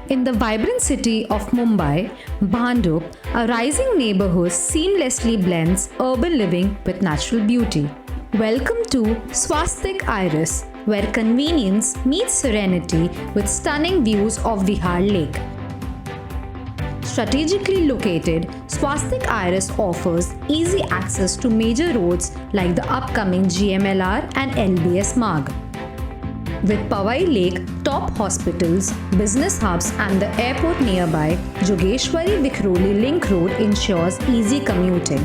In the vibrant city of Mumbai, Bhandup, a rising neighborhood seamlessly blends urban living with natural beauty. Welcome to Swastik Iris, where convenience meets serenity with stunning views of Vihar Lake. Strategically located, Swastik Iris offers easy access to major roads like the upcoming GMLR and LBS Marg. With Powai Lake, top hospitals, business hubs and the airport nearby, Jogeshwari Vikhroli Link Road ensures easy commuting.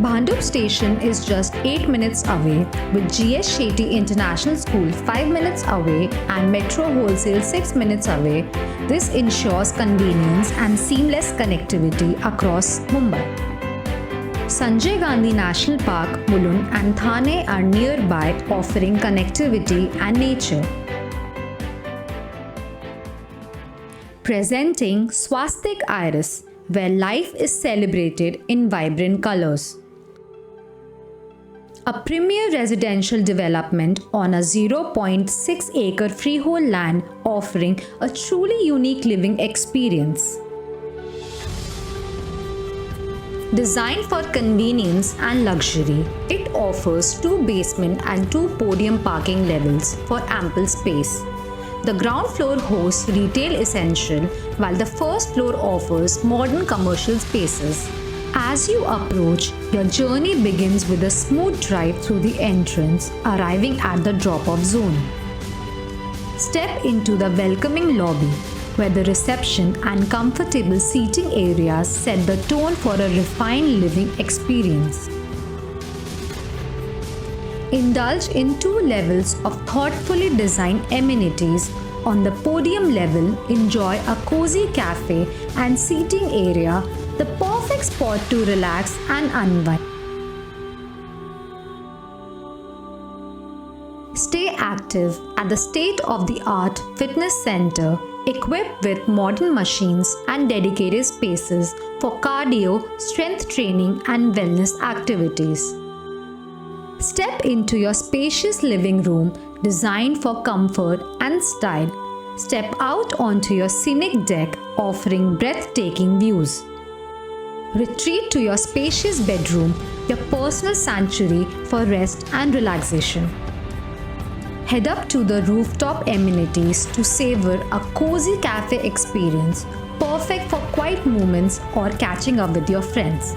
Bhandup station is just 8 minutes away, with GS Shetty International School 5 minutes away and Metro Wholesale 6 minutes away. This ensures convenience and seamless connectivity across Mumbai. Sanjay Gandhi National Park, Mulund and Thane are nearby, offering connectivity and nature. Presenting Swastik Iris, where life is celebrated in vibrant colors. A premier residential development on a 0.6-acre freehold land offering a truly unique living experience. Designed for convenience and luxury, it offers 2 basement and 2 podium parking levels for ample space. The ground floor hosts retail essential, while the first floor offers modern commercial spaces. As you approach, your journey begins with a smooth drive through the entrance, arriving at the drop-off zone. Step into the welcoming lobby, where the reception and comfortable seating areas set the tone for a refined living experience. Indulge in 2 levels of thoughtfully designed amenities. On the podium level, enjoy a cozy cafe and seating area, the perfect spot to relax and unwind. Stay active at the state-of-the-art fitness center, equipped with modern machines and dedicated spaces for cardio, strength training and wellness activities. Step into your spacious living room designed for comfort and style. Step out onto your scenic deck offering breathtaking views. Retreat to your spacious bedroom, your personal sanctuary for rest and relaxation. Head up to the rooftop amenities to savor a cozy cafe experience, perfect for quiet moments or catching up with your friends.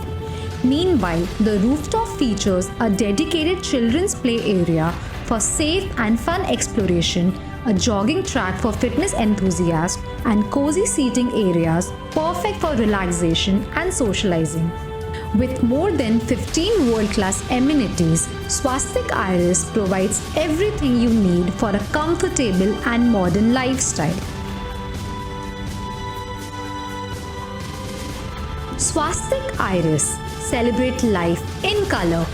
Meanwhile, the rooftop features a dedicated children's play area for safe and fun exploration, a jogging track for fitness enthusiasts, and cozy seating areas perfect for relaxation and socializing. With more than 15 world-class amenities, Swastik Iris provides everything you need for a comfortable and modern lifestyle. Swastik Iris. Celebrate life in color.